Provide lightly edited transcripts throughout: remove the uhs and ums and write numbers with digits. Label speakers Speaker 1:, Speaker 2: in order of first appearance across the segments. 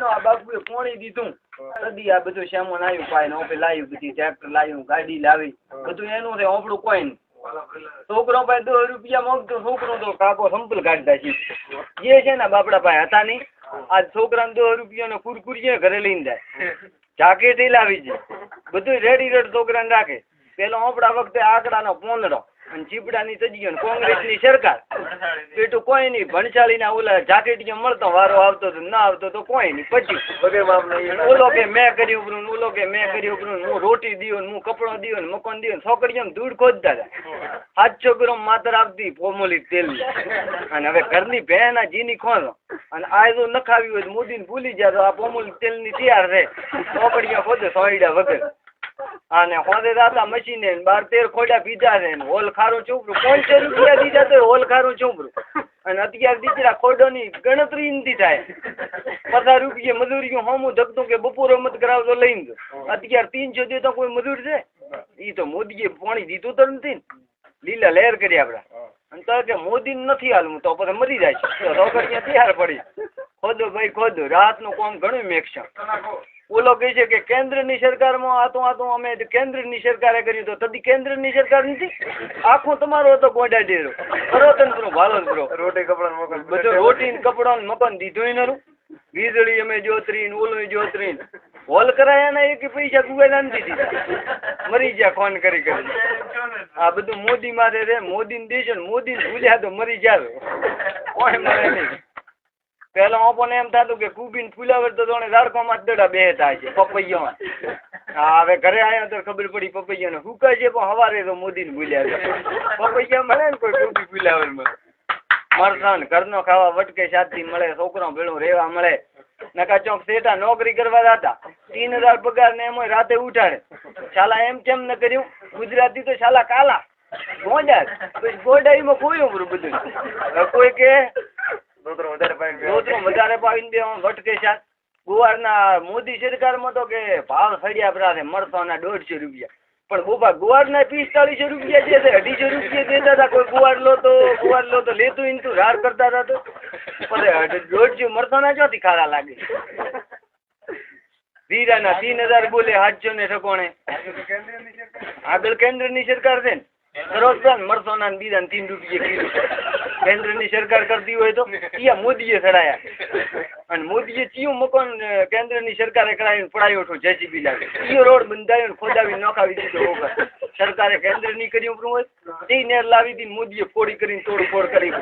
Speaker 1: નો આ બાપુએ પોણી દીધું સદી આ બધું સામાન આવ્યું પાય ને ઓપે લાવ્યું બધી ટ્રેક્ટર લાવ્યું ગાડી લાવી બધું એનું છે આપણું કોઈ નહીં છોકરો પાસે 10 રૂપિયા માંગતો છોકરો તો કાકો સંપલ કાઢતા છે જે છે ને બાપડા પાસે હતા નહીં આજ છોકરાને 10 રૂપિયાનો કુરકુરિયા ઘરે લઈને જાય જાકેટ લાવી જાય બધું રેડી રેડ છોકરાને રાખે પેલો આપણા વખતે આંકડાનો પોંદડો અને ચીપડાની તજીઓ કોંગ્રેસની સરકાર પેટું કોઈ નહીં ભણશાળીના ઓલા જાકેટિયા મળતો વારો આવતો તો ના આવતો તો કોઈ નહીં પછી ઓલો કે મેં કર્યું બરું ઓલો કે મેં કર્યું બરું હું રોટી દીયો ને હું કપડો દીયો ને મકાન દીયો છોકરીઓ ધૂળ ખોદતા હતા 700 ગ્રામ માત્ર આપતી ફોર્મોલી તેલ અને હવે ઘરની ભેના જીની ખોલો અને આ જો નખાવી હોય મોદીને ભૂલી જાય તો આ ફોર્મોલી તેલની તૈયાર રહે છોકરીઓ ખોદે સોયડા વગર અને હોદે દાદા મશીને 12-13 ખોડા પીધા છે ને હોલ ખારું ચોપડું 500 રૂપિયા દીધા તો હોલ ખારું ચોપડું અને અત્યારે દીકરા ખોડોની ગણતરી નથી થાય 50 રૂપિયા મજૂરી હોમું ધકતું કે બપોરે મત કરાવતો લઈને દો અત્યારે 300 દે તો કોઈ મજૂર છે ઈ તો મોદીએ પાણી દીધું તો નથી લીલા લહેર કરી આપડા અને તો કે મોદી નથી હાલવું તો પછી મરી જાય છે છોકરીઓ તૈયાર પડી ખોદો ભાઈ ખોદો રાતનું કામ ઘણું મેકશે ઓલો કહે છે કે કેન્દ્રની સરકારમાં આતો અમે કેન્દ્રની સરકારે કર્યું તો તદી કેન્દ્રની સરકાર નથી આખું તમારો હતો ગોડા ડેરો કરો તને ભાલો બરો રોટી કપડા બધું રોટી ને કપડા ને મકાન દીધું નરું વીજળી અમે જોતરી ને ઓલું જોતરી હોલ કરાયા ના એક પૈસા ગુગેલા નથી દીધા મરી ગયા ફોન કરી કરી આ બધું મોદી મારે રે મોદી ને દેશ મોદી ને ભૂલ્યા તો મરી જાવ કોઈ મરે નહીં પેલા આપણને એમ થતું કે કુબીન ફુલાવર તો જોણે ઝાડકોમાં જ દડા બેહતા છે પપૈયા હા હવે ઘરે આવ્યા તો ખબર પડી પપૈયાનો હુકાય છે પણ હવારે તો મોદીને ભૂલ્યા છે પપૈયા મળે ને કોઈ કુબી ફુલાવરમાં મરસાન ઘરનો ખાવા વટકે શાંતિ મળે છોકરો ભેળું રહેવા મળે નકા ચોક સેટા નોકરી કરવા જતા 3000 પગાર ને એમ રાતે ઉઠાડે શાલા એમ કેમ ન કર્યું ગુજરાતી તો શાલા કાલા ગોંડા પછી ગોડાઈમાં ખોયું બધું કોઈ કે વધારે પાવીને બે વટકે શાક ગુવારના મોદી સરકારમાં તો કે ભાવ સડ્યા પરા છે મરસોના 150 રૂપિયા પણ બોબા ગુવારના 45 રૂપિયા જે છે 250 રૂપિયા દેતા હતા કોઈ ગુવાર લો તો લેતું ઇનતું રાર કરતા હતા તો પણ 150 મરસોના ચોથી ખારા લાગે વીરાના 3000 બોલે 700 ને ઠકોણે આગળ કેન્દ્રની સરકાર છે ને સરોજ મરસોના બીજા 3 રૂપિયા કિલો કેન્દ્રની સરકાર કરતી હોય તો ત્યાં મોદીએ ચડાયા અને મોદીએ ચિયું મકાન કેન્દ્રની સરકારે કરાવીને પડાયો ઉઠો જેસીબી લાગે ઈયો રોડ બંધાયો ને ખોદાવી નખાવી દીધો ઉપર સરકારે કેન્દ્રની કર્યું હોય તે નેર લાવી હતી મોદીએ ફોડી કરીને તોડફોડ કરી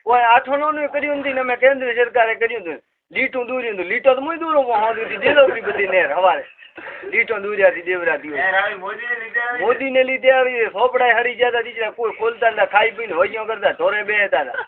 Speaker 1: કોઈ આઠોનો કર્યું નથી ને અમે કેન્દ્ર સરકારે કર્યું હતું લીટું દૂર્યું હતું લીટો તો મુય દૂરો હોતી દેલોરી બધી નેર હવારે લીટો દૂર્યાથી દેવરાતી મોદીને લીધે આવી સોપડાય હરી જતા દીકરા કોઈ ખોલતા હતા ખાઈ પીને હોઈયો કરતા ઢોરે બેહતા હતા